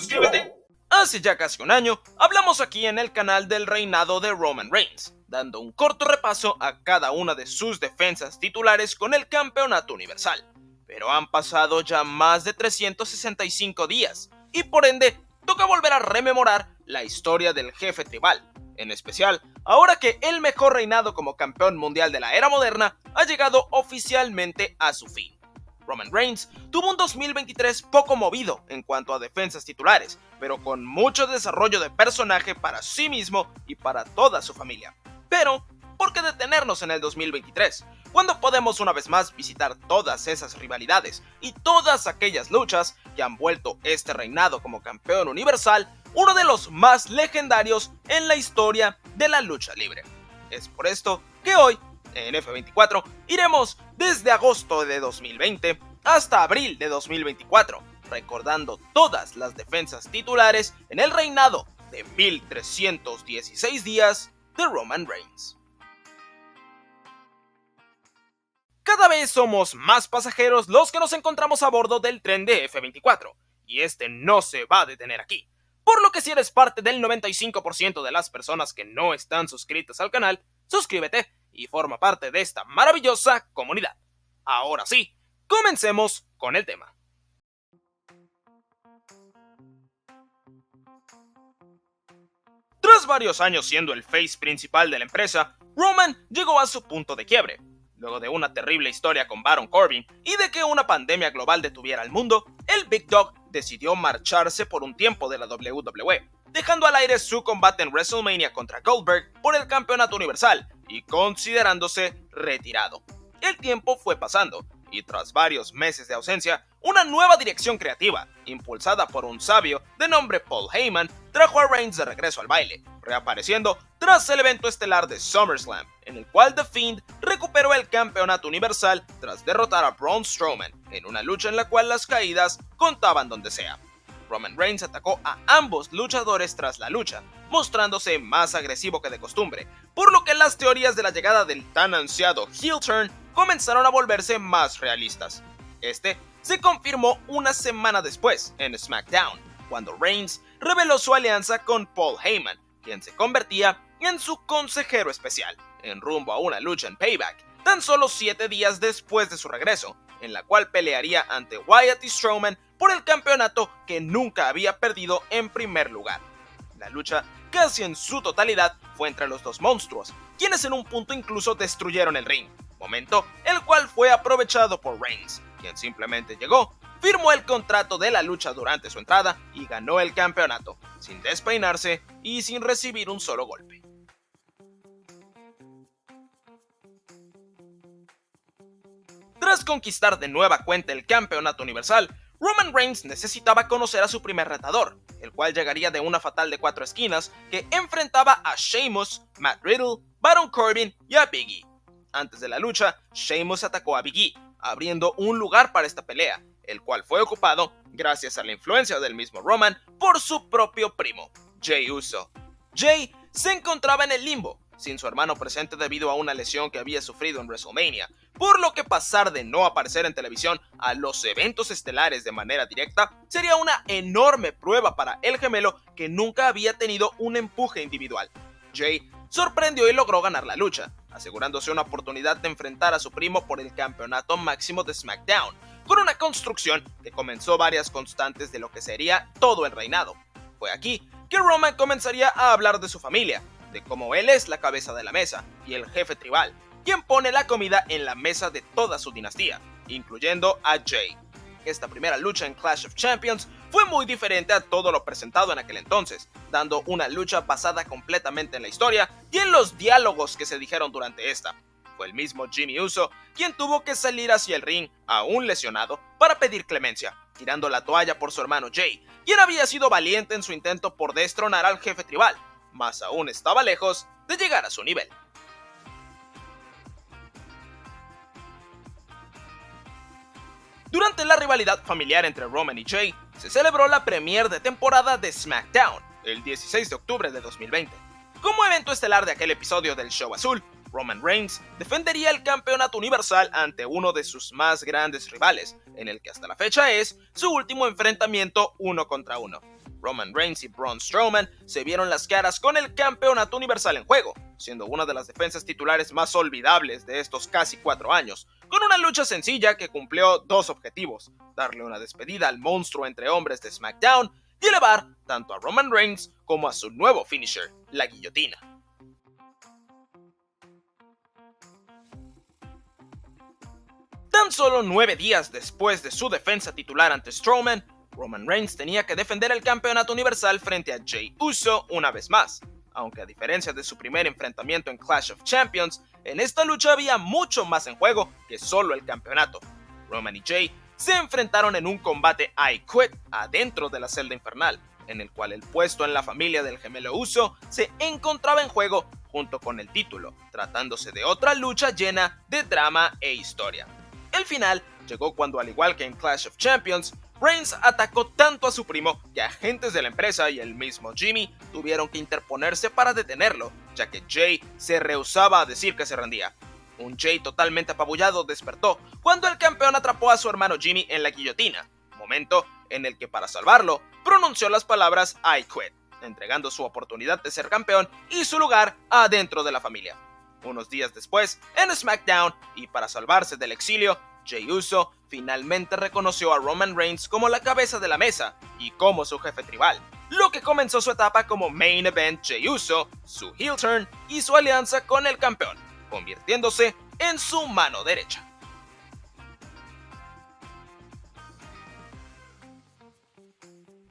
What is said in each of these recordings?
suscríbete. Hace ya casi un año, hablamos aquí en el canal del reinado de Roman Reigns, dando un corto repaso a cada una de sus defensas titulares con el campeonato universal. Pero han pasado ya más de 365 días, y por ende, toca volver a rememorar la historia del jefe tribal, en especial ahora que el mejor reinado como campeón mundial de la era moderna ha llegado oficialmente a su fin. Roman Reigns tuvo un 2023 poco movido en cuanto a defensas titulares, pero con mucho desarrollo de personaje para sí mismo y para toda su familia. Pero, ¿por qué detenernos en el 2023? Cuando podemos una vez más visitar todas esas rivalidades y todas aquellas luchas que han vuelto este reinado como campeón universal uno de los más legendarios en la historia de la lucha libre. Es por esto que hoy, en F24, iremos desde agosto de 2020 hasta abril de 2024, recordando todas las defensas titulares en el reinado de 1316 días de Roman Reigns. Cada vez somos más pasajeros los que nos encontramos a bordo del tren de F24, y este no se va a detener aquí. Por lo que si eres parte del 95% de las personas que no están suscritas al canal, suscríbete y forma parte de esta maravillosa comunidad. Ahora sí, comencemos con el tema. Tras varios años siendo el face principal de la empresa, Roman llegó a su punto de quiebre. Luego de una terrible historia con Baron Corbin y de que una pandemia global detuviera al mundo, el Big Dog decidió marcharse por un tiempo de la WWE, dejando al aire su combate en WrestleMania contra Goldberg por el campeonato universal y considerándose retirado. El tiempo fue pasando y tras varios meses de ausencia, una nueva dirección creativa, impulsada por un sabio de nombre Paul Heyman, trajo a Reigns de regreso al baile, reapareciendo tras el evento estelar de SummerSlam, en el cual The Fiend recuperó el campeonato universal tras derrotar a Braun Strowman, en una lucha en la cual las caídas contaban donde sea. Roman Reigns atacó a ambos luchadores tras la lucha, mostrándose más agresivo que de costumbre, por lo que las teorías de la llegada del tan ansiado heel turn comenzaron a volverse más realistas. Este se confirmó una semana después, en SmackDown, cuando Reigns reveló su alianza con Paul Heyman, quien se convertía en su consejero especial, en rumbo a una lucha en Payback, tan solo 7 días después de su regreso, en la cual pelearía ante Wyatt y Strowman por el campeonato que nunca había perdido en primer lugar. La lucha, casi en su totalidad, fue entre los dos monstruos, quienes en un punto incluso destruyeron el ring, momento el cual fue aprovechado por Reigns, quien simplemente llegó, firmó el contrato de la lucha durante su entrada y ganó el campeonato, sin despeinarse y sin recibir un solo golpe. Tras conquistar de nueva cuenta el campeonato universal, Roman Reigns necesitaba conocer a su primer retador, el cual llegaría de una fatal de 4 esquinas que enfrentaba a Sheamus, Matt Riddle, Baron Corbin y a Big E. Antes de la lucha, Sheamus atacó a Big E, abriendo un lugar para esta pelea, el cual fue ocupado, gracias a la influencia del mismo Roman, por su propio primo, Jey Uso. Jey se encontraba en el limbo, sin su hermano presente debido a una lesión que había sufrido en WrestleMania, por lo que pasar de no aparecer en televisión a los eventos estelares de manera directa sería una enorme prueba para el gemelo que nunca había tenido un empuje individual. Jey sorprendió y logró ganar la lucha, asegurándose una oportunidad de enfrentar a su primo por el campeonato máximo de SmackDown, con una construcción que comenzó varias constantes de lo que sería todo el reinado. Fue aquí que Roman comenzaría a hablar de su familia, de cómo él es la cabeza de la mesa y el jefe tribal, quien pone la comida en la mesa de toda su dinastía, incluyendo a Jey. Esta primera lucha en Clash of Champions fue muy diferente a todo lo presentado en aquel entonces, dando una lucha basada completamente en la historia y en los diálogos que se dijeron durante esta. Fue el mismo Jimmy Uso quien tuvo que salir hacia el ring, aún lesionado, para pedir clemencia, tirando la toalla por su hermano Jey, quien había sido valiente en su intento por destronar al jefe tribal, mas aún estaba lejos de llegar a su nivel. Durante la rivalidad familiar entre Roman y Jey, se celebró la premiere de temporada de SmackDown, el 16 de octubre de 2020. Como evento estelar de aquel episodio del Show Azul, Roman Reigns defendería el campeonato universal ante uno de sus más grandes rivales, en el que hasta la fecha es su último enfrentamiento 1 contra 1. Roman Reigns y Braun Strowman se vieron las caras con el campeonato universal en juego, siendo una de las defensas titulares más olvidables de estos casi 4 años, con una lucha sencilla que cumplió 2 objetivos: darle una despedida al monstruo entre hombres de SmackDown y elevar tanto a Roman Reigns como a su nuevo finisher, la guillotina. Tan solo 9 días después de su defensa titular ante Strowman, Roman Reigns tenía que defender el campeonato universal frente a Jey Uso una vez más. Aunque a diferencia de su primer enfrentamiento en Clash of Champions, en esta lucha había mucho más en juego que solo el campeonato. Roman y Jey se enfrentaron en un combate I Quit adentro de la celda infernal, en el cual el puesto en la familia del gemelo Uso se encontraba en juego junto con el título, tratándose de otra lucha llena de drama e historia. El final llegó cuando, al igual que en Clash of Champions, Reigns atacó tanto a su primo que agentes de la empresa y el mismo Jimmy tuvieron que interponerse para detenerlo, ya que Jey se rehusaba a decir que se rendía. Un Jey totalmente apabullado despertó cuando el campeón atrapó a su hermano Jimmy en la guillotina, momento en el que, para salvarlo, pronunció las palabras I quit, entregando su oportunidad de ser campeón y su lugar adentro de la familia. Unos días después, en SmackDown, y para salvarse del exilio, Jey Uso finalmente reconoció a Roman Reigns como la cabeza de la mesa y como su jefe tribal, lo que comenzó su etapa como Main Event Jey Uso, su heel turn y su alianza con el campeón, convirtiéndose en su mano derecha.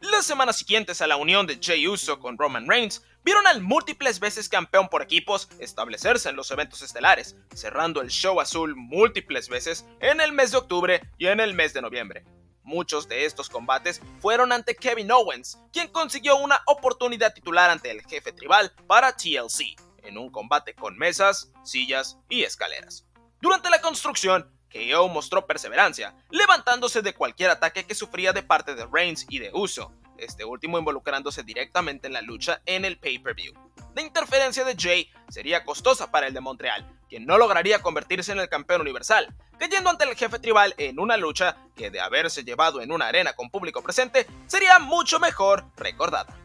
Las semanas siguientes a la unión de Jey Uso con Roman Reigns vieron al múltiples veces campeón por equipos establecerse en los eventos estelares, cerrando el show azul múltiples veces en el mes de octubre y en el mes de noviembre. Muchos de estos combates fueron ante Kevin Owens, quien consiguió una oportunidad titular ante el jefe tribal para TLC, en un combate con mesas, sillas y escaleras. Durante la construcción, KO mostró perseverancia, levantándose de cualquier ataque que sufría de parte de Reigns y de Uso, este último involucrándose directamente en la lucha en el pay-per-view. La interferencia de Jey sería costosa para el de Montreal, quien no lograría convertirse en el campeón universal, cayendo ante el jefe tribal en una lucha que, de haberse llevado en una arena con público presente, sería mucho mejor recordada.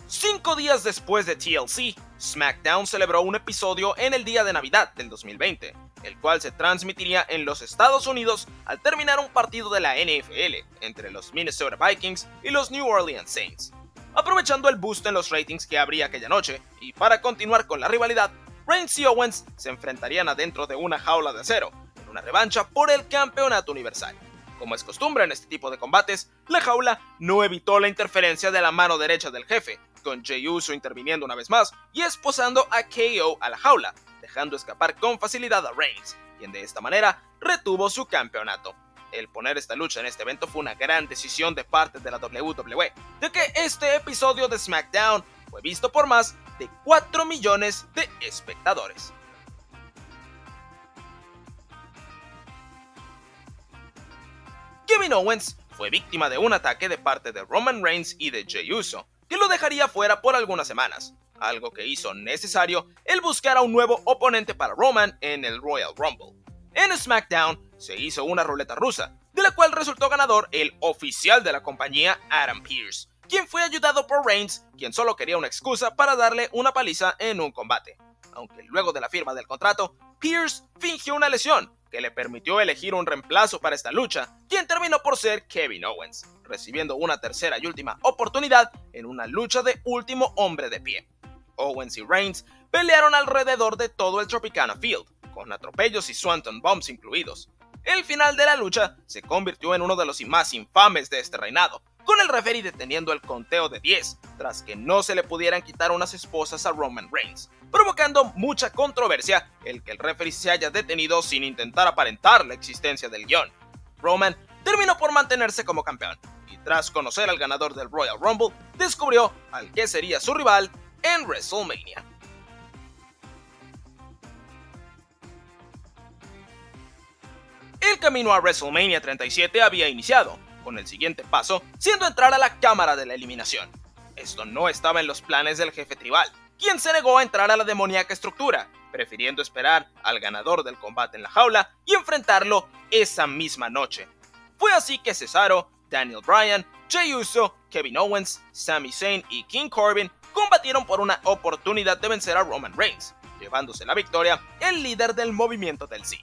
Cinco días después de TLC, SmackDown celebró un episodio en el día de Navidad del 2020, el cual se transmitiría en los Estados Unidos al terminar un partido de la NFL entre los Minnesota Vikings y los New Orleans Saints. Aprovechando el boost en los ratings que habría aquella noche, y para continuar con la rivalidad, Reigns y Owens se enfrentarían adentro de una jaula de acero, en una revancha por el campeonato universal. Como es costumbre en este tipo de combates, la jaula no evitó la interferencia de la mano derecha del jefe, con Jey Uso interviniendo una vez más y esposando a KO a la jaula, dejando escapar con facilidad a Reigns, quien de esta manera retuvo su campeonato. El poner esta lucha en este evento fue una gran decisión de parte de la WWE, ya que este episodio de SmackDown fue visto por más de 4 millones de espectadores. Kevin Owens fue víctima de un ataque de parte de Roman Reigns y de Jey Uso, que lo dejaría fuera por algunas semanas, algo que hizo necesario el buscar a un nuevo oponente para Roman en el Royal Rumble. En SmackDown se hizo una ruleta rusa, de la cual resultó ganador el oficial de la compañía, Adam Pearce, quien fue ayudado por Reigns, quien solo quería una excusa para darle una paliza en un combate. Aunque luego de la firma del contrato, Pearce fingió una lesión que le permitió elegir un reemplazo para esta lucha, quien terminó por ser Kevin Owens, recibiendo una tercera y última oportunidad en una lucha de último hombre de pie. Owens y Reigns pelearon alrededor de todo el Tropicana Field, con atropellos y Swanton Bombs incluidos. El final de la lucha se convirtió en uno de los más infames de este reinado, con el referee deteniendo el conteo de 10, tras que no se le pudieran quitar unas esposas a Roman Reigns, provocando mucha controversia el que el referee se haya detenido sin intentar aparentar la existencia del guión. Roman terminó por mantenerse como campeón, y tras conocer al ganador del Royal Rumble, descubrió al que sería su rival en WrestleMania. El camino a WrestleMania 37 había iniciado, con el siguiente paso siendo entrar a la cámara de la eliminación. Esto no estaba en los planes del jefe tribal, quien se negó a entrar a la demoníaca estructura, prefiriendo esperar al ganador del combate en la jaula y enfrentarlo esa misma noche. Fue así que Cesaro, Daniel Bryan, Jey Uso, Kevin Owens, Sami Zayn y King Corbin combatieron por una oportunidad de vencer a Roman Reigns, llevándose la victoria el líder del movimiento del Sí.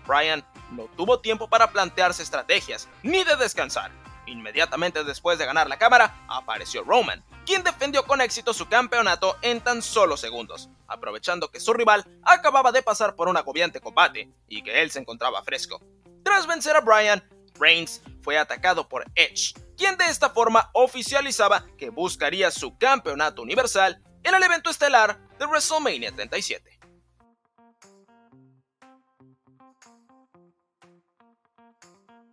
Bryan no tuvo tiempo para plantearse estrategias ni de descansar. Inmediatamente después de ganar la cámara, apareció Roman, quien defendió con éxito su campeonato en tan solo segundos, aprovechando que su rival acababa de pasar por un agobiante combate y que él se encontraba fresco. Tras vencer a Bryan, Reigns fue atacado por Edge, quien de esta forma oficializaba que buscaría su campeonato universal en el evento estelar de WrestleMania 37.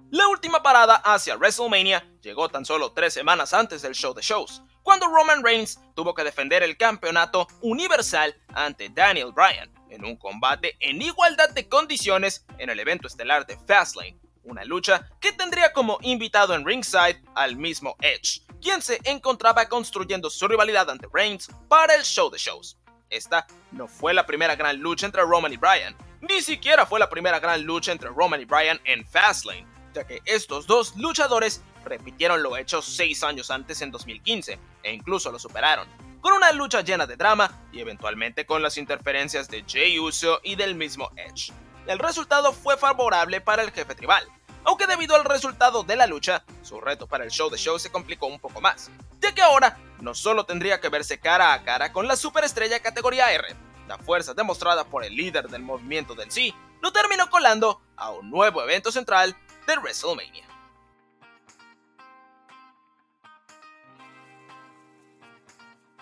La última parada hacia WrestleMania llegó tan solo 3 semanas antes del show de shows, cuando Roman Reigns tuvo que defender el campeonato universal ante Daniel Bryan en un combate en igualdad de condiciones en el evento estelar de Fastlane, una lucha que tendría como invitado en ringside al mismo Edge, quien se encontraba construyendo su rivalidad ante Reigns para el show de shows. Esta no fue la primera gran lucha entre Roman y Bryan, ni siquiera fue la primera gran lucha entre Roman y Bryan en Fastlane, ya que estos dos luchadores repitieron lo hecho 6 años antes en 2015, e incluso lo superaron, con una lucha llena de drama y eventualmente con las interferencias de Jey Uso y del mismo Edge. El resultado fue favorable para el jefe tribal, aunque debido al resultado de la lucha, su reto para el show de shows se complicó un poco más, ya que ahora no solo tendría que verse cara a cara con la superestrella categoría R, la fuerza demostrada por el líder del movimiento del Sí, lo terminó colando a un nuevo evento central de WrestleMania.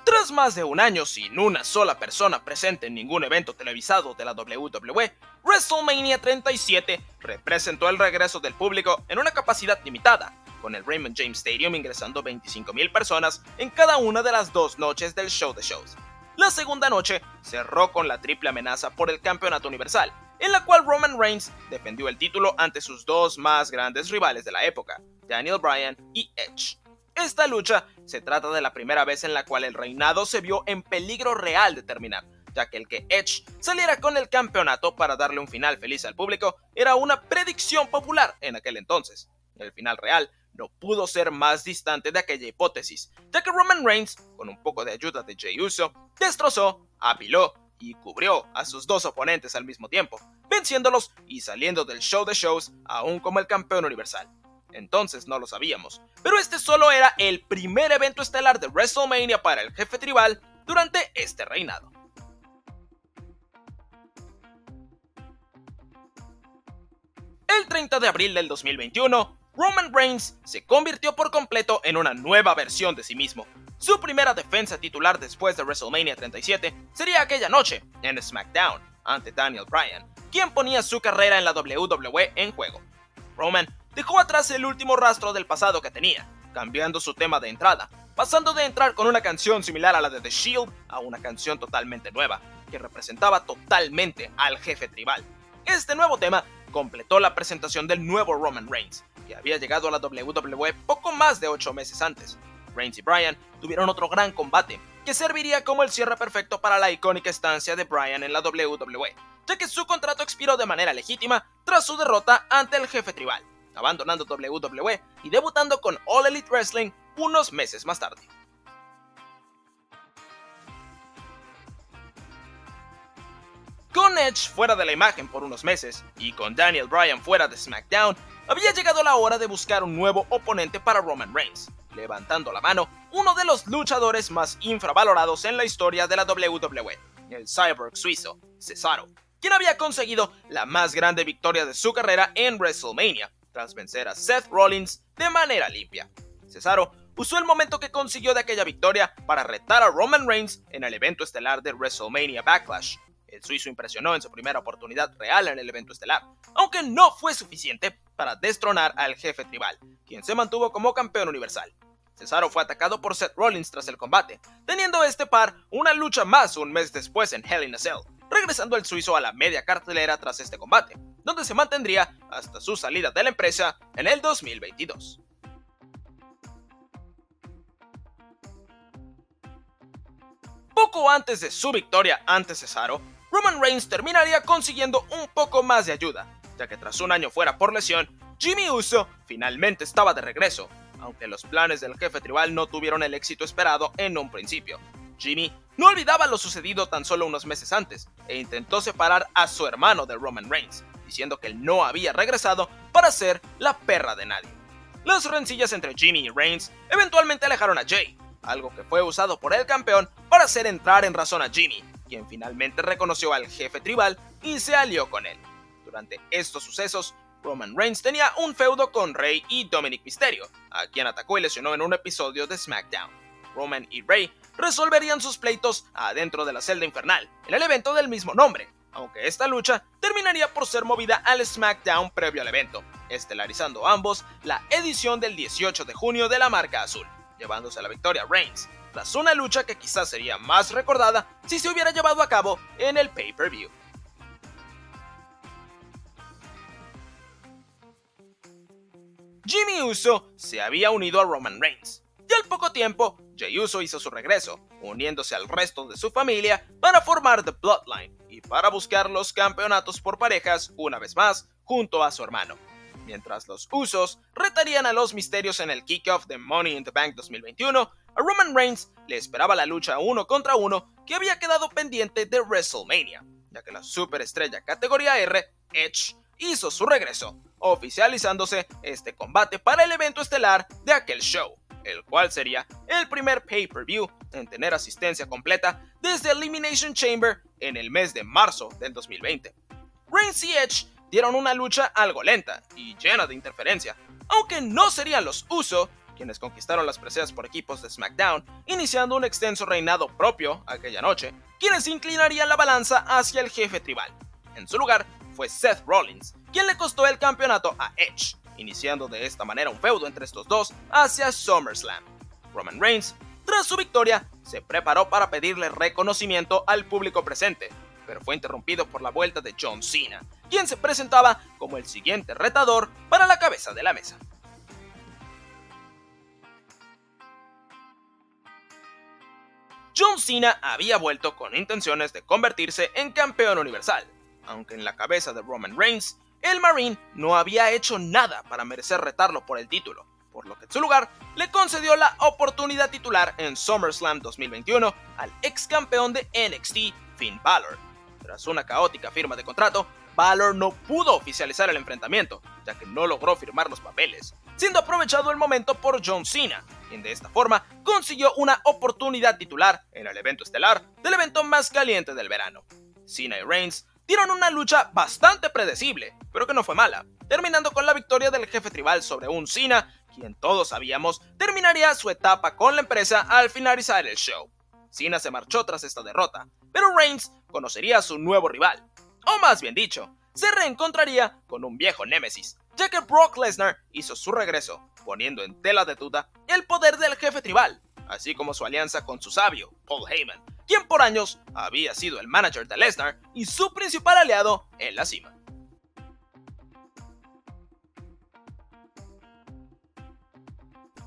Tras más de un año sin una sola persona presente en ningún evento televisado de la WWE, WrestleMania 37 representó el regreso del público en una capacidad limitada, con el Raymond James Stadium ingresando 25,000 personas en cada una de las 2 noches del show de shows. La segunda noche cerró con la triple amenaza por el campeonato universal, en la cual Roman Reigns defendió el título ante sus 2 más grandes rivales de la época, Daniel Bryan y Edge. Esta lucha se trata de la primera vez en la cual el reinado se vio en peligro real de terminar, ya que el que Edge saliera con el campeonato para darle un final feliz al público era una predicción popular en aquel entonces. El final real no pudo ser más distante de aquella hipótesis, ya que Roman Reigns, con un poco de ayuda de Jey Uso, destrozó, apiló y cubrió a sus 2 oponentes al mismo tiempo, venciéndolos y saliendo del show de shows aún como el campeón universal. Entonces no lo sabíamos, pero este solo era el primer evento estelar de WrestleMania para el jefe tribal durante este reinado. El 30 de abril del 2021, Roman Reigns se convirtió por completo en una nueva versión de sí mismo. Su primera defensa titular después de WrestleMania 37 sería aquella noche, en SmackDown, ante Daniel Bryan, quien ponía su carrera en la WWE en juego. Roman dejó atrás el último rastro del pasado que tenía, cambiando su tema de entrada, pasando de entrar con una canción similar a la de The Shield a una canción totalmente nueva, que representaba totalmente al jefe tribal. Este nuevo tema completó la presentación del nuevo Roman Reigns, que había llegado a la WWE poco más de 8 meses antes. Reigns y Bryan tuvieron otro gran combate, que serviría como el cierre perfecto para la icónica estancia de Bryan en la WWE, ya que su contrato expiró de manera legítima tras su derrota ante el jefe tribal, abandonando WWE y debutando con All Elite Wrestling unos meses más tarde. Con Edge fuera de la imagen por unos meses y con Daniel Bryan fuera de SmackDown, había llegado la hora de buscar un nuevo oponente para Roman Reigns, levantando la mano uno de los luchadores más infravalorados en la historia de la WWE, el cyborg suizo, Cesaro, quien había conseguido la más grande victoria de su carrera en WrestleMania, tras vencer a Seth Rollins de manera limpia. Cesaro usó el momento que consiguió de aquella victoria para retar a Roman Reigns en el evento estelar de WrestleMania Backlash. El suizo impresionó en su primera oportunidad real en el evento estelar, aunque no fue suficiente para destronar al jefe tribal, quien se mantuvo como campeón universal. Cesaro fue atacado por Seth Rollins tras el combate, teniendo este par una lucha más un mes después en Hell in a Cell, regresando el suizo a la media cartelera tras este combate, donde se mantendría hasta su salida de la empresa en el 2022. Poco antes de su victoria ante Cesaro, Roman Reigns terminaría consiguiendo un poco más de ayuda, ya que tras un año fuera por lesión, Jimmy Uso finalmente estaba de regreso, aunque los planes del jefe tribal no tuvieron el éxito esperado en un principio. Jimmy no olvidaba lo sucedido tan solo unos meses antes, e intentó separar a su hermano de Roman Reigns, diciendo que él no había regresado para ser la perra de nadie. Las rencillas entre Jimmy y Reigns eventualmente alejaron a Jay, algo que fue usado por el campeón para hacer entrar en razón a Jimmy, quien finalmente reconoció al jefe tribal y se alió con él. Durante estos sucesos, Roman Reigns tenía un feudo con Rey y Dominic Mysterio, a quien atacó y lesionó en un episodio de SmackDown. Roman y Rey resolverían sus pleitos adentro de la celda infernal, en el evento del mismo nombre, aunque esta lucha terminaría por ser movida al SmackDown previo al evento, estelarizando ambos la edición del 18 de junio de la marca azul, llevándose la victoria a Reigns, tras una lucha que quizás sería más recordada si se hubiera llevado a cabo en el pay-per-view. Jimmy Uso se había unido a Roman Reigns, y al poco tiempo, Jey Uso hizo su regreso, uniéndose al resto de su familia para formar The Bloodline y para buscar los campeonatos por parejas una vez más junto a su hermano. Mientras los Usos retarían a los Misterios en el kickoff de Money in the Bank 2021, a Roman Reigns le esperaba la lucha 1 contra 1 que había quedado pendiente de WrestleMania, ya que la superestrella categoría R, Edge, hizo su regreso, oficializándose este combate para el evento estelar de aquel show, el cual sería el primer pay-per-view en tener asistencia completa desde Elimination Chamber en el mes de marzo del 2020. Reigns y Edge dieron una lucha algo lenta y llena de interferencia, aunque no serían los Uso quienes conquistaron las preseas por equipos de SmackDown, iniciando un extenso reinado propio aquella noche, quienes inclinarían la balanza hacia el jefe tribal. En su lugar fue Seth Rollins, quien le costó el campeonato a Edge, iniciando de esta manera un feudo entre estos dos hacia SummerSlam. Roman Reigns, tras su victoria, se preparó para pedirle reconocimiento al público presente, pero fue interrumpido por la vuelta de John Cena, quien se presentaba como el siguiente retador para la cabeza de la mesa. John Cena había vuelto con intenciones de convertirse en campeón universal, aunque en la cabeza de Roman Reigns, el Marine no había hecho nada para merecer retarlo por el título, por lo que en su lugar le concedió la oportunidad titular en SummerSlam 2021 al ex campeón de NXT, Finn Balor. Tras una caótica firma de contrato, Balor no pudo oficializar el enfrentamiento, ya que no logró firmar los papeles, siendo aprovechado el momento por John Cena, quien de esta forma consiguió una oportunidad titular en el evento estelar del evento más caliente del verano. Cena y Reigns dieron una lucha bastante predecible, pero que no fue mala, terminando con la victoria del jefe tribal sobre un Cena, quien todos sabíamos terminaría su etapa con la empresa al finalizar el show. Cena se marchó tras esta derrota, pero Reigns conocería a su nuevo rival, o más bien dicho, se reencontraría con un viejo némesis, ya que Brock Lesnar hizo su regreso, poniendo en tela de duda el poder del jefe tribal, así como su alianza con su sabio, Paul Heyman, quien por años había sido el manager de Lesnar y su principal aliado en la cima.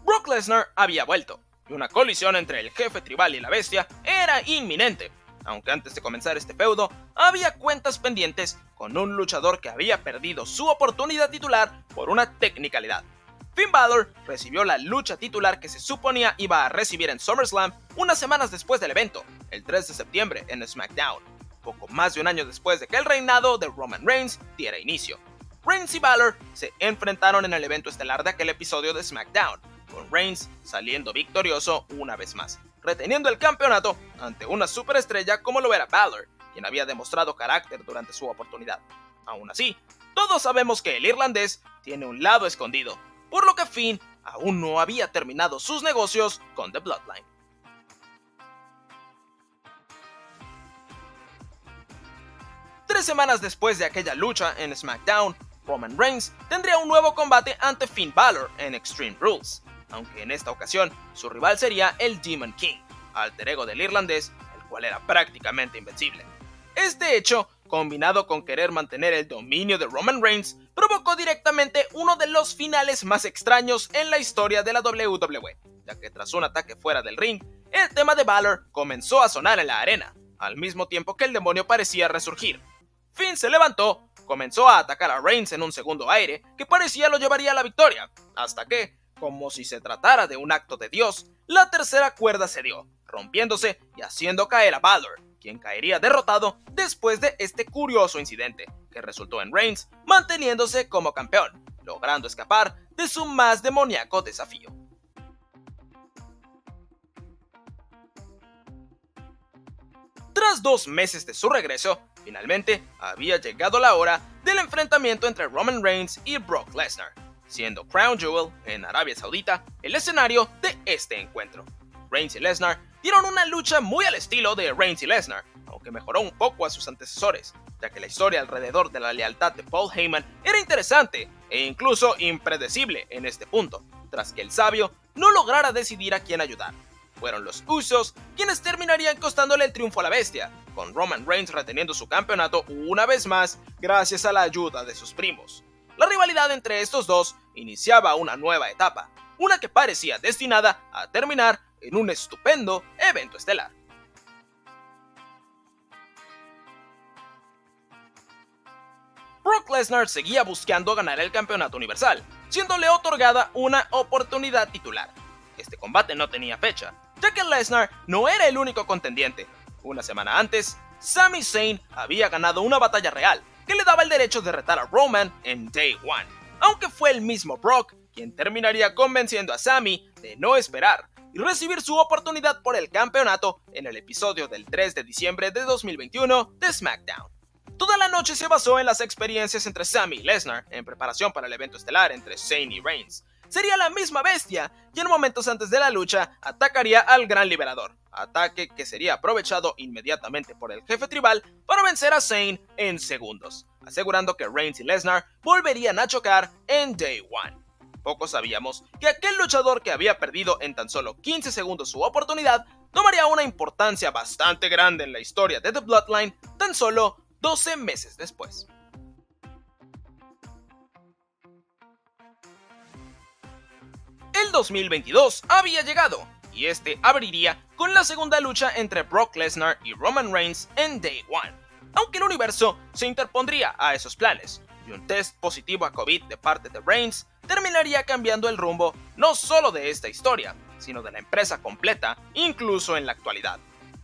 Brock Lesnar había vuelto, y una colisión entre el jefe tribal y la bestia era inminente, aunque antes de comenzar este feudo, había cuentas pendientes con un luchador que había perdido su oportunidad titular por una technicalidad. Finn Balor recibió la lucha titular que se suponía iba a recibir en SummerSlam unas semanas después del evento, el 3 de septiembre en SmackDown, poco más de un año después de que el reinado de Roman Reigns diera inicio. Reigns y Balor se enfrentaron en el evento estelar de aquel episodio de SmackDown, con Reigns saliendo victorioso una vez más, reteniendo el campeonato ante una superestrella como lo era Balor, quien había demostrado carácter durante su oportunidad. Aún así, todos sabemos que el irlandés tiene un lado escondido, por lo que Finn aún no había terminado sus negocios con The Bloodline. Tres semanas después de aquella lucha en SmackDown, Roman Reigns tendría un nuevo combate ante Finn Balor en Extreme Rules, aunque en esta ocasión su rival sería el Demon King, alter ego del irlandés, el cual era prácticamente invencible. Este hecho, combinado con querer mantener el dominio de Roman Reigns, provocó directamente uno de los finales más extraños en la historia de la WWE, ya que tras un ataque fuera del ring, el tema de Balor comenzó a sonar en la arena, al mismo tiempo que el demonio parecía resurgir. Finn se levantó, comenzó a atacar a Reigns en un segundo aire que parecía lo llevaría a la victoria, hasta que, como si se tratara de un acto de Dios, la tercera cuerda cedió, rompiéndose y haciendo caer a Balor, quien caería derrotado después de este curioso incidente, que resultó en Reigns manteniéndose como campeón, logrando escapar de su más demoníaco desafío. Tras 2 meses de su regreso, finalmente había llegado la hora del enfrentamiento entre Roman Reigns y Brock Lesnar, siendo Crown Jewel, en Arabia Saudita, el escenario de este encuentro. Reigns y Lesnar dieron una lucha muy al estilo de Reigns y Lesnar, aunque mejoró un poco a sus antecesores, ya que la historia alrededor de la lealtad de Paul Heyman era interesante e incluso impredecible en este punto, tras que el sabio no lograra decidir a quién ayudar. Fueron los Usos quienes terminarían costándole el triunfo a la bestia, con Roman Reigns reteniendo su campeonato una vez más gracias a la ayuda de sus primos. La rivalidad entre estos dos iniciaba una nueva etapa, una que parecía destinada a terminar en un estupendo evento estelar. Brock Lesnar seguía buscando ganar el campeonato universal, siéndole otorgada una oportunidad titular. Este combate no tenía fecha, ya que Lesnar no era el único contendiente. Una semana antes, Sami Zayn había ganado una batalla real, que le daba el derecho de retar a Roman en Day One, aunque fue el mismo Brock quien terminaría convenciendo a Sami de no esperar y recibir su oportunidad por el campeonato en el episodio del 3 de diciembre de 2021 de SmackDown. Toda la noche se basó en las experiencias entre Sami y Lesnar en preparación para el evento estelar entre Zayn y Reigns. Sería la misma bestia y en momentos antes de la lucha atacaría al Gran Liberador, ataque que sería aprovechado inmediatamente por el jefe tribal para vencer a Zayn en segundos, asegurando que Reigns y Lesnar volverían a chocar en Day One. Poco sabíamos que aquel luchador que había perdido en tan solo 15 segundos su oportunidad tomaría una importancia bastante grande en la historia de The Bloodline tan solo 12 meses después. El 2022 había llegado, y este abriría con la segunda lucha entre Brock Lesnar y Roman Reigns en Day One, aunque el universo se interpondría a esos planes, y un test positivo a COVID de parte de Reigns terminaría cambiando el rumbo no solo de esta historia, sino de la empresa completa, incluso en la actualidad.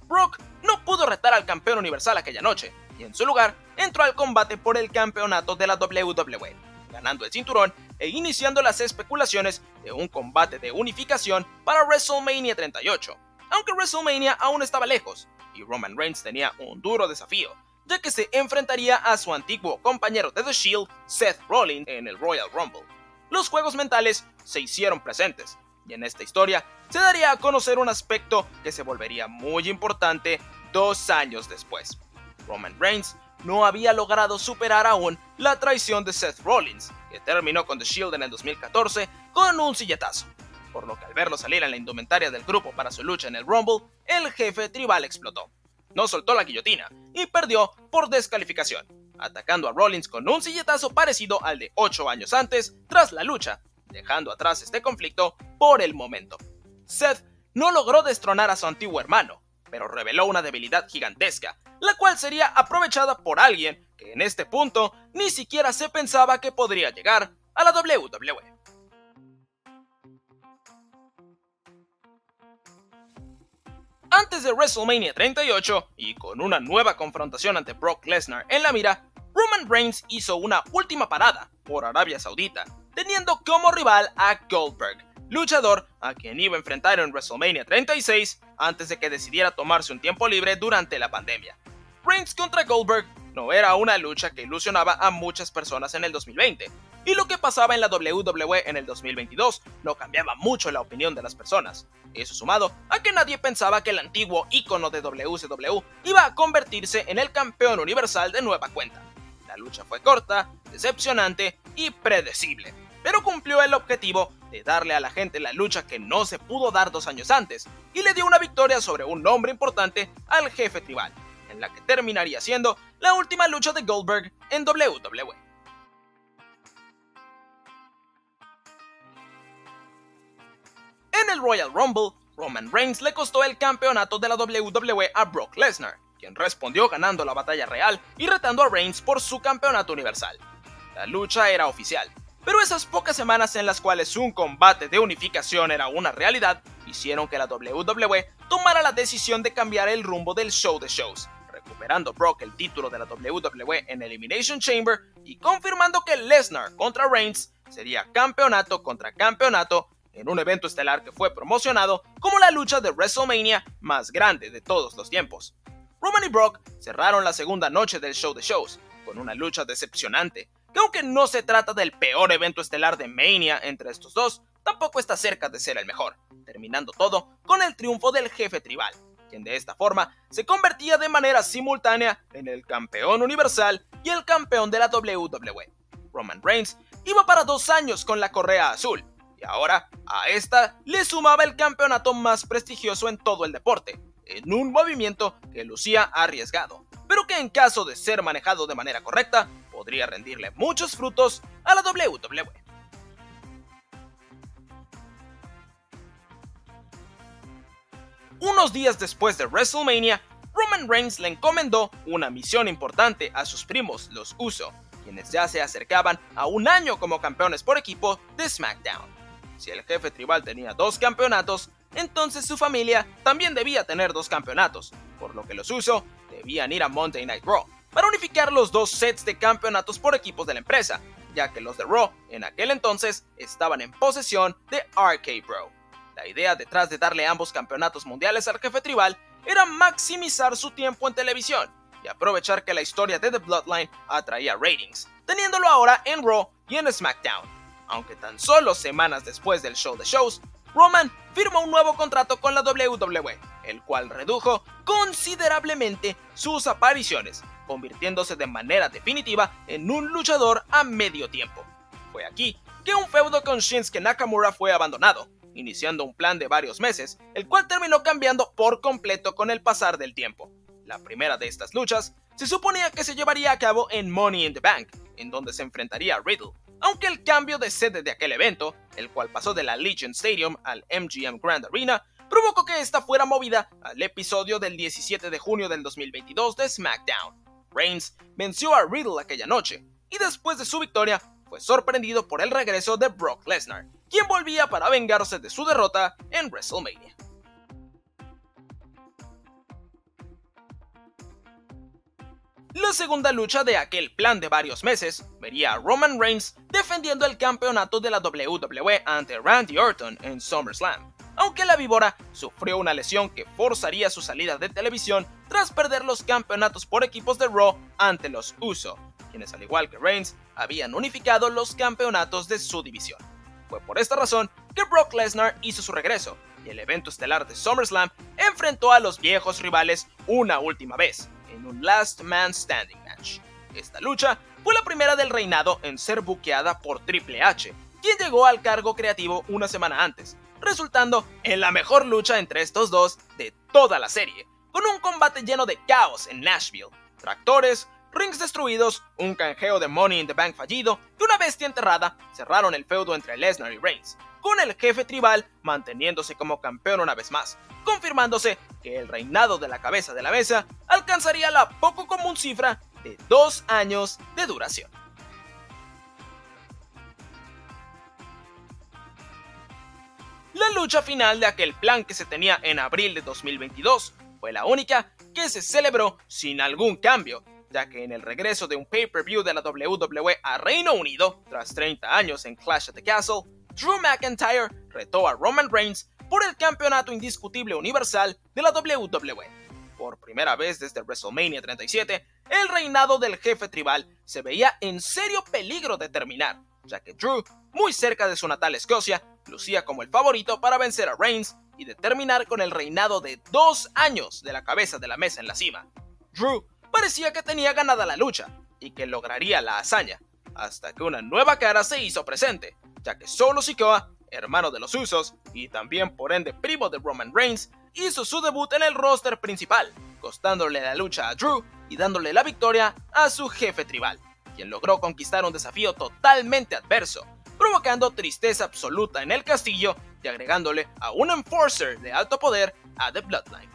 Brock no pudo retar al campeón universal aquella noche, y en su lugar entró al combate por el campeonato de la WWE, ganando el cinturón e iniciando las especulaciones de un combate de unificación para WrestleMania 38, aunque WrestleMania aún estaba lejos, y Roman Reigns tenía un duro desafío, ya que se enfrentaría a su antiguo compañero de The Shield, Seth Rollins, en el Royal Rumble. Los juegos mentales se hicieron presentes, y en esta historia se daría a conocer un aspecto que se volvería muy importante 2 años después. Roman Reigns no había logrado superar aún la traición de Seth Rollins, que terminó con The Shield en el 2014 con un silletazo, por lo que al verlo salir en la indumentaria del grupo para su lucha en el Rumble, el jefe tribal explotó. No soltó la guillotina y perdió por descalificación, atacando a Rollins con un silletazo parecido al de 8 años antes tras la lucha, dejando atrás este conflicto por el momento. Seth no logró destronar a su antiguo hermano, pero reveló una debilidad gigantesca, la cual sería aprovechada por alguien que en este punto ni siquiera se pensaba que podría llegar a la WWE. Antes de WrestleMania 38, y con una nueva confrontación ante Brock Lesnar en la mira, Roman Reigns hizo una última parada por Arabia Saudita, teniendo como rival a Goldberg, luchador a quien iba a enfrentar en WrestleMania 36 antes de que decidiera tomarse un tiempo libre durante la pandemia. Reigns contra Goldberg no era una lucha que ilusionaba a muchas personas en el 2020, y lo que pasaba en la WWE en el 2022 no cambiaba mucho la opinión de las personas. Eso sumado a que nadie pensaba que el antiguo ícono de WCW iba a convertirse en el campeón universal de nueva cuenta. La lucha fue corta, decepcionante y predecible, pero cumplió el objetivo de darle a la gente la lucha que no se pudo dar 2 años antes, y le dio una victoria sobre un nombre importante al jefe tribal, en la que terminaría siendo la última lucha de Goldberg en WWE. En el Royal Rumble, Roman Reigns le costó el campeonato de la WWE a Brock Lesnar, quien respondió ganando la batalla real y retando a Reigns por su campeonato universal. La lucha era oficial, pero esas pocas semanas en las cuales un combate de unificación era una realidad, hicieron que la WWE tomara la decisión de cambiar el rumbo del show de shows, recuperando Brock el título de la WWE en Elimination Chamber y confirmando que Lesnar contra Reigns sería campeonato contra campeonato en un evento estelar que fue promocionado como la lucha de WrestleMania más grande de todos los tiempos. Roman y Brock cerraron la segunda noche del show de shows con una lucha decepcionante, que aunque no se trata del peor evento estelar de Mania entre estos dos, tampoco está cerca de ser el mejor, terminando todo con el triunfo del jefe tribal, quien de esta forma se convertía de manera simultánea en el campeón universal y el campeón de la WWE. Roman Reigns iba para 2 años con la correa azul, y ahora a esta le sumaba el campeonato más prestigioso en todo el deporte, en un movimiento que lucía arriesgado, pero que en caso de ser manejado de manera correcta, podría rendirle muchos frutos a la WWE. Unos días después de WrestleMania, Roman Reigns le encomendó una misión importante a sus primos, los Uso, quienes ya se acercaban a 1 año como campeones por equipo de SmackDown. Si el jefe tribal tenía 2 campeonatos, entonces su familia también debía tener 2 campeonatos, por lo que los Uso debían ir a Monday Night Raw para unificar los 2 sets de campeonatos por equipos de la empresa, ya que los de Raw en aquel entonces estaban en posesión de RK Bro. La idea detrás de darle ambos campeonatos mundiales al jefe tribal era maximizar su tiempo en televisión y aprovechar que la historia de The Bloodline atraía ratings, teniéndolo ahora en Raw y en SmackDown. Aunque tan solo semanas después del show de shows, Roman firmó un nuevo contrato con la WWE, el cual redujo considerablemente sus apariciones, convirtiéndose de manera definitiva en un luchador a medio tiempo. Fue aquí que un feudo con Shinsuke Nakamura fue abandonado, iniciando un plan de varios meses, el cual terminó cambiando por completo con el pasar del tiempo. La primera de estas luchas se suponía que se llevaría a cabo en Money in the Bank, en donde se enfrentaría a Riddle, aunque el cambio de sede de aquel evento, el cual pasó de la Allegiant Stadium al MGM Grand Arena, provocó que esta fuera movida al episodio del 17 de junio del 2022 de SmackDown. Reigns venció a Riddle aquella noche, y después de su victoria, fue sorprendido por el regreso de Brock Lesnar, quien volvía para vengarse de su derrota en WrestleMania. La segunda lucha de aquel plan de varios meses vería a Roman Reigns defendiendo el campeonato de la WWE ante Randy Orton en SummerSlam, aunque la víbora sufrió una lesión que forzaría su salida de televisión tras perder los campeonatos por equipos de Raw ante los Uso, quienes al igual que Reigns habían unificado los campeonatos de su división. Fue por esta razón que Brock Lesnar hizo su regreso, y el evento estelar de SummerSlam enfrentó a los viejos rivales una última vez, en un Last Man Standing match. Esta lucha fue la primera del reinado en ser buqueada por Triple H, quien llegó al cargo creativo una semana antes, resultando en la mejor lucha entre estos dos de toda la serie, con un combate lleno de caos en Nashville, tractores, rings destruidos, un canjeo de Money in the Bank fallido y una bestia enterrada cerraron el feudo entre Lesnar y Reigns, con el jefe tribal manteniéndose como campeón una vez más, confirmándose que el reinado de la cabeza de la mesa alcanzaría la poco común cifra de 2 años de duración. La lucha final de aquel plan que se tenía en abril de 2022 fue la única que se celebró sin algún cambio, ya que en el regreso de un pay-per-view de la WWE a Reino Unido, tras 30 años en Clash at the Castle, Drew McIntyre retó a Roman Reigns por el campeonato indiscutible universal de la WWE. Por primera vez desde WrestleMania 37, el reinado del jefe tribal se veía en serio peligro de terminar, ya que Drew, muy cerca de su natal Escocia, lucía como el favorito para vencer a Reigns y de terminar con el reinado de 2 años de la cabeza de la mesa en la cima. Drew parecía que tenía ganada la lucha y que lograría la hazaña, hasta que una nueva cara se hizo presente, ya que Solo Sikoa, hermano de los Usos y también por ende primo de Roman Reigns, hizo su debut en el roster principal, costándole la lucha a Drew y dándole la victoria a su jefe tribal, quien logró conquistar un desafío totalmente adverso, provocando tristeza absoluta en el castillo y agregándole a un enforcer de alto poder a The Bloodline.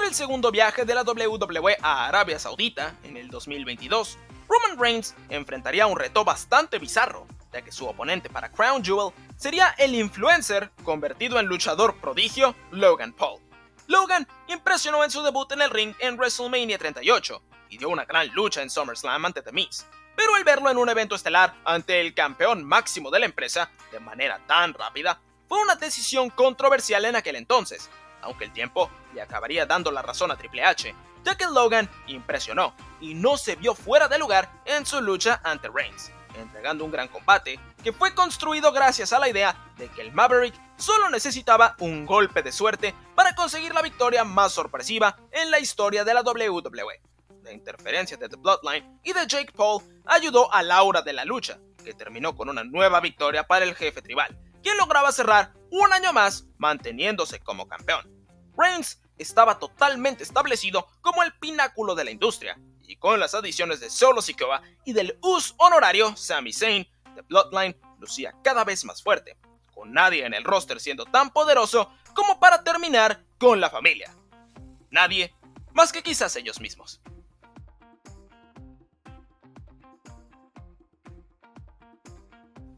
Para el segundo viaje de la WWE a Arabia Saudita en el 2022, Roman Reigns enfrentaría un reto bastante bizarro, ya que su oponente para Crown Jewel sería el influencer convertido en luchador prodigio Logan Paul. Logan impresionó en su debut en el ring en WrestleMania 38 y dio una gran lucha en SummerSlam ante The Miz, pero al verlo en un evento estelar ante el campeón máximo de la empresa de manera tan rápida, fue una decisión controversial en aquel entonces, aunque el tiempo le acabaría dando la razón a Triple H, ya que Logan impresionó y no se vio fuera de lugar en su lucha ante Reigns, entregando un gran combate que fue construido gracias a la idea de que el Maverick solo necesitaba un golpe de suerte para conseguir la victoria más sorpresiva en la historia de la WWE. La interferencia de The Bloodline y de Jake Paul ayudó al aura de la lucha, que terminó con una nueva victoria para el jefe tribal, quien lograba cerrar un año más manteniéndose como campeón. Reigns estaba totalmente establecido como el pináculo de la industria, y con las adiciones de Solo Sikoa y del US honorario Sami Zayn, The Bloodline lucía cada vez más fuerte, con nadie en el roster siendo tan poderoso como para terminar con la familia. Nadie más que quizás ellos mismos.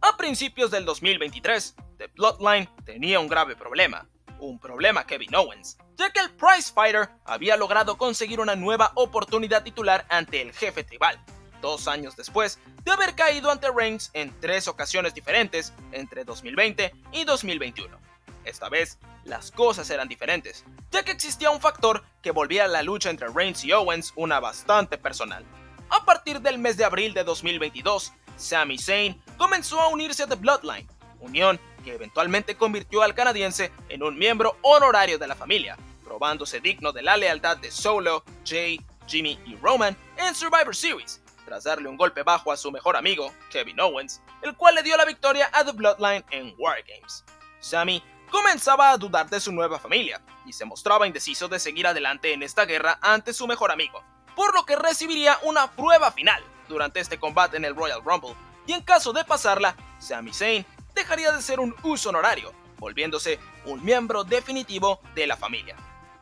A principios del 2023, The Bloodline tenía un grave problema. Un problema Kevin Owens, ya que el Prize Fighter había logrado conseguir una nueva oportunidad titular ante el jefe tribal, 2 años después de haber caído ante Reigns en 3 ocasiones diferentes entre 2020 y 2021. Esta vez, las cosas eran diferentes, ya que existía un factor que volvía a la lucha entre Reigns y Owens una bastante personal. A partir del mes de abril de 2022, Sami Zayn comenzó a unirse a The Bloodline, unión que eventualmente convirtió al canadiense en un miembro honorario de la familia, probándose digno de la lealtad de Solo, Jay, Jimmy y Roman en Survivor Series, tras darle un golpe bajo a su mejor amigo, Kevin Owens, el cual le dio la victoria a The Bloodline en War Games. Sami comenzaba a dudar de su nueva familia y se mostraba indeciso de seguir adelante en esta guerra ante su mejor amigo, por lo que recibiría una prueba final durante este combate en el Royal Rumble, y en caso de pasarla, Sami Zayn dejaría de ser un uso honorario, volviéndose un miembro definitivo de la familia.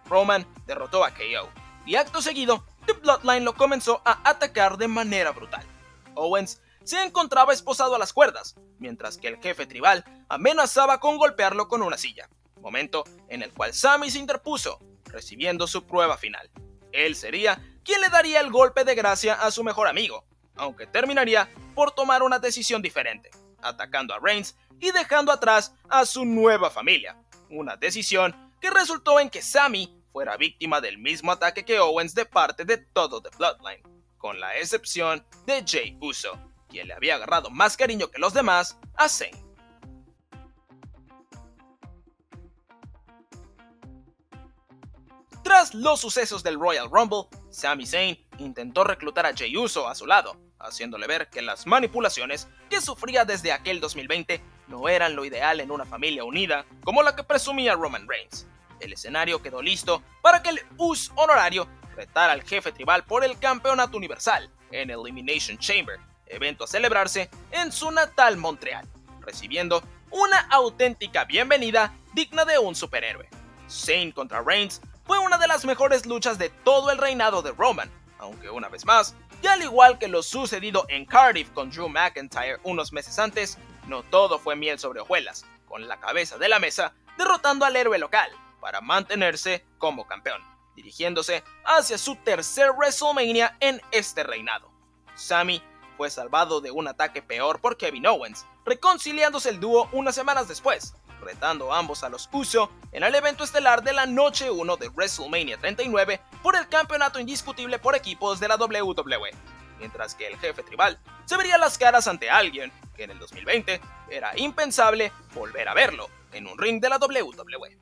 Roman derrotó a KO, y acto seguido, The Bloodline lo comenzó a atacar de manera brutal. Owens se encontraba esposado a las cuerdas, mientras que el jefe tribal amenazaba con golpearlo con una silla, momento en el cual Sami se interpuso, recibiendo su prueba final. Él sería quien le daría el golpe de gracia a su mejor amigo, aunque terminaría por tomar una decisión diferente, atacando a Reigns y dejando atrás a su nueva familia, una decisión que resultó en que Sami fuera víctima del mismo ataque que Owens de parte de todo The Bloodline, con la excepción de Jey Uso, quien le había agarrado más cariño que los demás a Zayn. Tras los sucesos del Royal Rumble, Sami Zayn intentó reclutar a Jey Uso a su lado, haciéndole ver que las manipulaciones que sufría desde aquel 2020 no eran lo ideal en una familia unida como la que presumía Roman Reigns. El escenario quedó listo para que el US honorario retara al jefe tribal por el campeonato universal en Elimination Chamber, evento a celebrarse en su natal Montreal, recibiendo una auténtica bienvenida digna de un superhéroe. Zayn contra Reigns fue una de las mejores luchas de todo el reinado de Roman, aunque una vez más, y al igual que lo sucedido en Cardiff con Drew McIntyre unos meses antes, no todo fue miel sobre hojuelas, con la cabeza de la mesa derrotando al héroe local para mantenerse como campeón, dirigiéndose hacia su tercer WrestleMania en este reinado. Sami fue salvado de un ataque peor por Kevin Owens, reconciliándose el dúo unas semanas después, retando a ambos a los Uso en el evento estelar de la noche 1 de WrestleMania 39 por el campeonato indiscutible por equipos de la WWE, mientras que el jefe tribal se vería las caras ante alguien que en el 2020 era impensable volver a verlo en un ring de la WWE.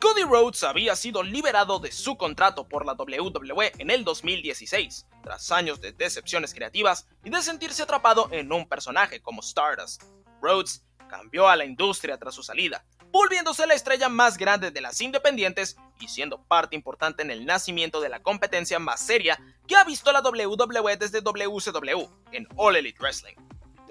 Cody Rhodes había sido liberado de su contrato por la WWE en el 2016, tras años de decepciones creativas y de sentirse atrapado en un personaje como Stardust. Rhodes cambió a la industria tras su salida, volviéndose la estrella más grande de las independientes y siendo parte importante en el nacimiento de la competencia más seria que ha visto la WWE desde WCW en All Elite Wrestling.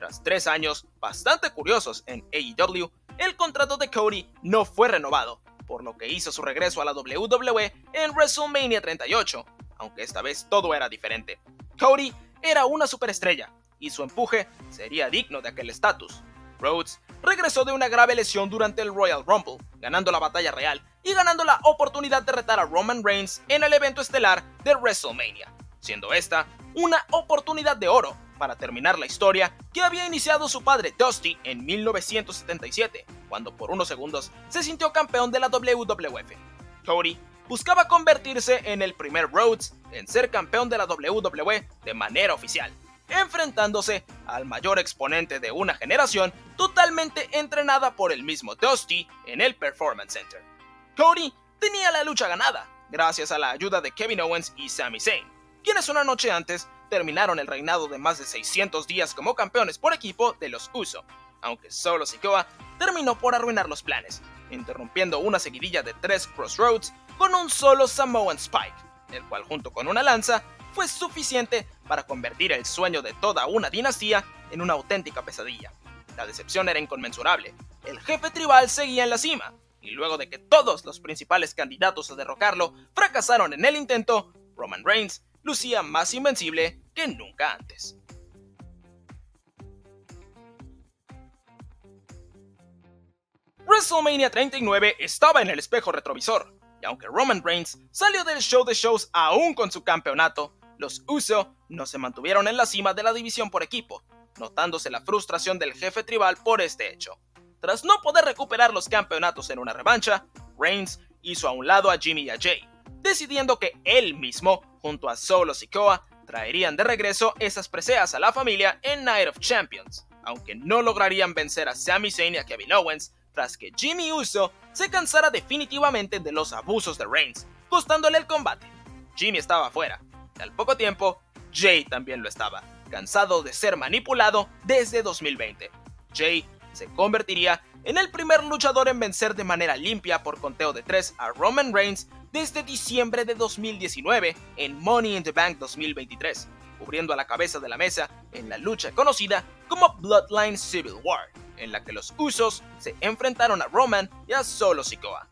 Tras 3 años bastante curiosos en AEW, el contrato de Cody no fue renovado, por lo que hizo su regreso a la WWE en WrestleMania 38, aunque esta vez todo era diferente. Cody era una superestrella, y su empuje sería digno de aquel estatus. Rhodes regresó de una grave lesión durante el Royal Rumble, ganando la batalla real y ganando la oportunidad de retar a Roman Reigns en el evento estelar de WrestleMania, siendo esta una oportunidad de oro para terminar la historia que había iniciado su padre Dusty en 1977, cuando por unos segundos se sintió campeón de la WWF. Cody buscaba convertirse en el primer Rhodes en ser campeón de la WWE de manera oficial, enfrentándose al mayor exponente de una generación totalmente entrenada por el mismo Dusty en el Performance Center. Cody tenía la lucha ganada, gracias a la ayuda de Kevin Owens y Sami Zayn, quienes una noche antes terminaron el reinado de más de 600 días como campeones por equipo de los Uso, aunque Solo Sikoa terminó por arruinar los planes, interrumpiendo una seguidilla de 3 Crossroads con un solo Samoan Spike, el cual junto con una lanza fue suficiente para convertir el sueño de toda una dinastía en una auténtica pesadilla. La decepción era inconmensurable, el jefe tribal seguía en la cima, y luego de que todos los principales candidatos a derrocarlo fracasaron en el intento, Roman Reigns lucía más invencible que nunca antes. WrestleMania 39 estaba en el espejo retrovisor, y aunque Roman Reigns salió del show de shows aún con su campeonato, los Uso no se mantuvieron en la cima de la división por equipo, notándose la frustración del jefe tribal por este hecho. Tras no poder recuperar los campeonatos en una revancha, Reigns hizo a un lado a Jimmy y a Jay, decidiendo que él mismo, junto a Solo Sikoa, traerían de regreso esas preseas a la familia en Night of Champions, aunque no lograrían vencer a Sami Zayn y a Kevin Owens, tras que Jimmy Uso se cansara definitivamente de los abusos de Reigns, costándole el combate. Jimmy estaba fuera, y al poco tiempo, Jay también lo estaba, cansado de ser manipulado desde 2020. Jay se convertiría en el primer luchador en vencer de manera limpia por conteo de 3 a Roman Reigns desde diciembre de 2019 en Money in the Bank 2023, cubriendo a la cabeza de la mesa en la lucha conocida como Bloodline Civil War, en la que los Usos se enfrentaron a Roman y a Solo Sikoa.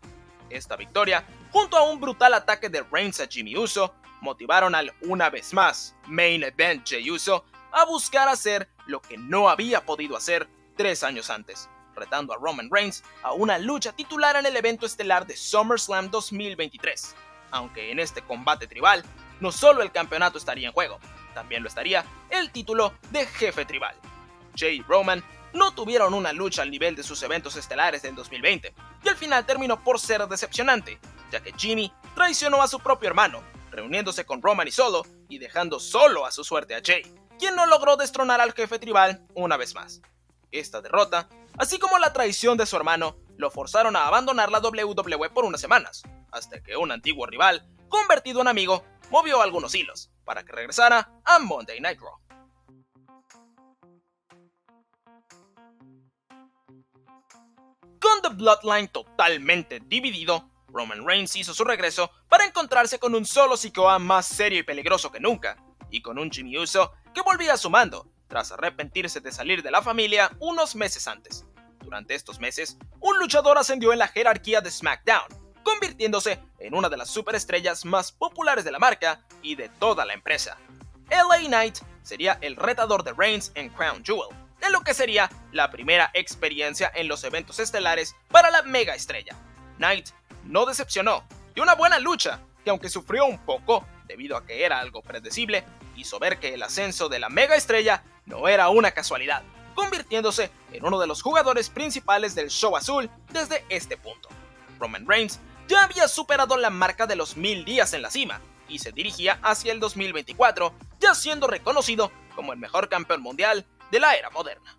Esta victoria, junto a un brutal ataque de Reigns a Jimmy Uso, motivaron al una vez más Main Event Jey Uso a buscar hacer lo que no había podido hacer 3 años antes, retando a Roman Reigns a una lucha titular en el evento estelar de SummerSlam 2023, aunque en este combate tribal no solo el campeonato estaría en juego, también lo estaría el título de jefe tribal. Jey y Roman no tuvieron una lucha al nivel de sus eventos estelares del 2020, y al final terminó por ser decepcionante, ya que Jimmy traicionó a su propio hermano, reuniéndose con Roman y Solo y dejando solo a su suerte a Jey, quien no logró destronar al jefe tribal una vez más. Esta derrota, así como la traición de su hermano, lo forzaron a abandonar la WWE por unas semanas, hasta que un antiguo rival, convertido en amigo, movió algunos hilos para que regresara a Monday Night Raw. Con The Bloodline totalmente dividido, Roman Reigns hizo su regreso para encontrarse con un Solo Sikoa más serio y peligroso que nunca, y con un Jimmy Uso que volvía a su mando, tras arrepentirse de salir de la familia unos meses antes. Durante estos meses, un luchador ascendió en la jerarquía de SmackDown, convirtiéndose en una de las superestrellas más populares de la marca y de toda la empresa. LA Knight sería el retador de Reigns en Crown Jewel, en lo que sería la primera experiencia en los eventos estelares para la mega estrella. Knight no decepcionó, y una buena lucha, que aunque sufrió un poco, debido a que era algo predecible, hizo ver que el ascenso de la mega estrella no era una casualidad, convirtiéndose en uno de los jugadores principales del show azul desde este punto. Roman Reigns ya había superado la marca de los 1000 días en la cima, y se dirigía hacia el 2024, ya siendo reconocido como el mejor campeón mundial de la era moderna.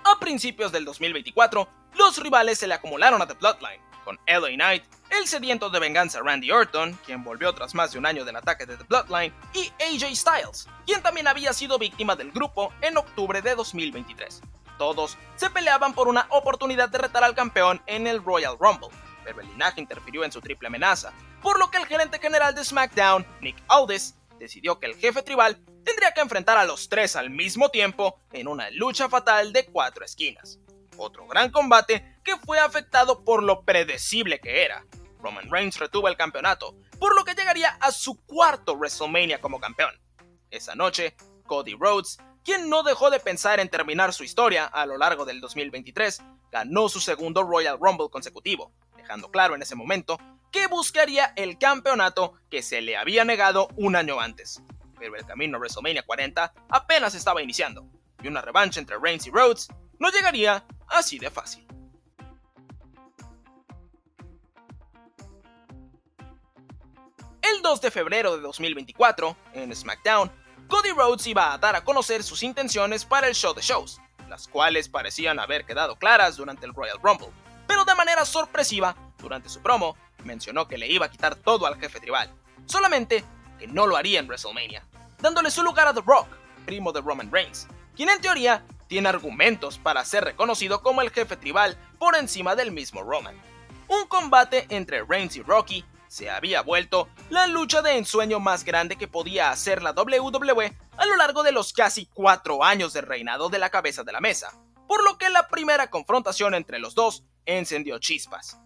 A principios del 2024, los rivales se le acumularon a The Bloodline, con LA Knight, el sediento de venganza Randy Orton, quien volvió tras más de un año del ataque de The Bloodline, y AJ Styles, quien también había sido víctima del grupo en octubre de 2023. Todos se peleaban por una oportunidad de retar al campeón en el Royal Rumble, pero el linaje interfirió en su triple amenaza, por lo que el gerente general de SmackDown, Nick Aldis, decidió que el jefe tribal tendría que enfrentar a los tres al mismo tiempo en una lucha fatal de 4 esquinas. Otro gran combate que fue afectado por lo predecible que era. Roman Reigns retuvo el campeonato, por lo que llegaría a su cuarto WrestleMania como campeón. Esa noche, Cody Rhodes, quien no dejó de pensar en terminar su historia a lo largo del 2023, ganó su segundo Royal Rumble consecutivo, dejando claro en ese momento que buscaría el campeonato que se le había negado un año antes. Pero el camino a WrestleMania 40 apenas estaba iniciando, y una revancha entre Reigns y Rhodes no llegaría así de fácil. El 2 de febrero de 2024, en SmackDown, Cody Rhodes iba a dar a conocer sus intenciones para el show de shows, las cuales parecían haber quedado claras durante el Royal Rumble, pero de manera sorpresiva, durante su promo, mencionó que le iba a quitar todo al jefe tribal, solamente que no lo haría en WrestleMania, dándole su lugar a The Rock, primo de Roman Reigns, quien en teoría tiene argumentos para ser reconocido como el jefe tribal por encima del mismo Roman. Un combate entre Reigns y Rocky se había vuelto la lucha de ensueño más grande que podía hacer la WWE a lo largo de los casi 4 años de reinado de la cabeza de la mesa, por lo que la primera confrontación entre los dos encendió chispas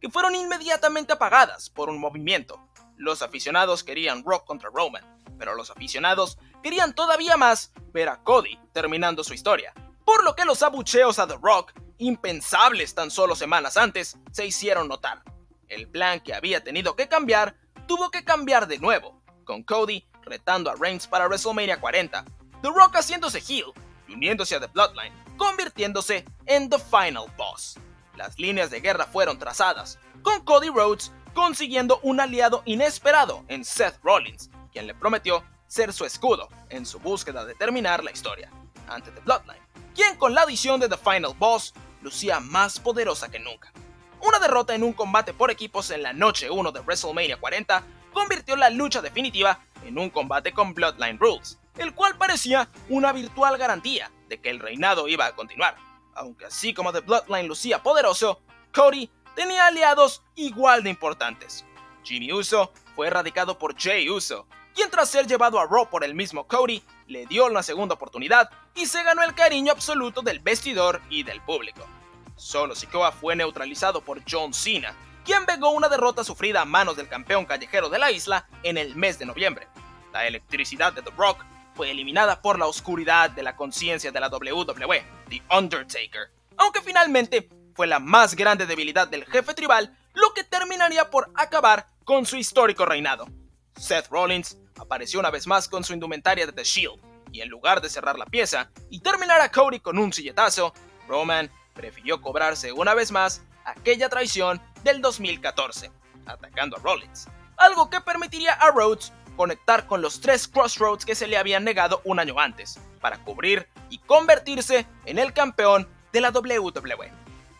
que fueron inmediatamente apagadas por un movimiento. Los aficionados querían Rock contra Roman, pero los aficionados querían todavía más ver a Cody terminando su historia, por lo que los abucheos a The Rock, impensables tan solo semanas antes, se hicieron notar. El plan que había tenido que cambiar, tuvo que cambiar de nuevo, con Cody retando a Reigns para WrestleMania 40, The Rock haciéndose heel y uniéndose a The Bloodline, convirtiéndose en The Final Boss. Las líneas de guerra fueron trazadas, con Cody Rhodes consiguiendo un aliado inesperado en Seth Rollins, quien le prometió ser su escudo en su búsqueda de terminar la historia ante The Bloodline, quien con la adición de The Final Boss lucía más poderosa que nunca. Una derrota en un combate por equipos en la noche 1 de WrestleMania 40 convirtió la lucha definitiva en un combate con Bloodline Rules, el cual parecía una virtual garantía de que el reinado iba a continuar. Aunque así como The Bloodline lucía poderoso, Cody tenía aliados igual de importantes. Jimmy Uso fue erradicado por Jey Uso, quien tras ser llevado a Raw por el mismo Cody, le dio una segunda oportunidad y se ganó el cariño absoluto del vestidor y del público. Solo Sikoa fue neutralizado por John Cena, quien vengó una derrota sufrida a manos del campeón callejero de la isla en el mes de noviembre. La electricidad de The Rock fue eliminada por la oscuridad de la conciencia de la WWE, The Undertaker, aunque finalmente fue la más grande debilidad del jefe tribal lo que terminaría por acabar con su histórico reinado. Seth Rollins apareció una vez más con su indumentaria de The Shield, y en lugar de cerrar la pieza y terminar a Cody con un silletazo, Roman prefirió cobrarse una vez más aquella traición del 2014, atacando a Rollins, algo que permitiría a Rhodes conectar con los 3 Crossroads que se le habían negado un año antes, para cubrir y convertirse en el campeón de la WWE.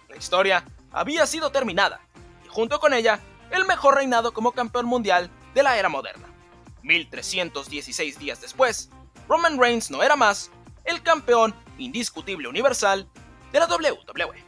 La historia había sido terminada, y junto con ella, el mejor reinado como campeón mundial de la era moderna. 1316 días después, Roman Reigns no era más el campeón indiscutible universal de la WWE.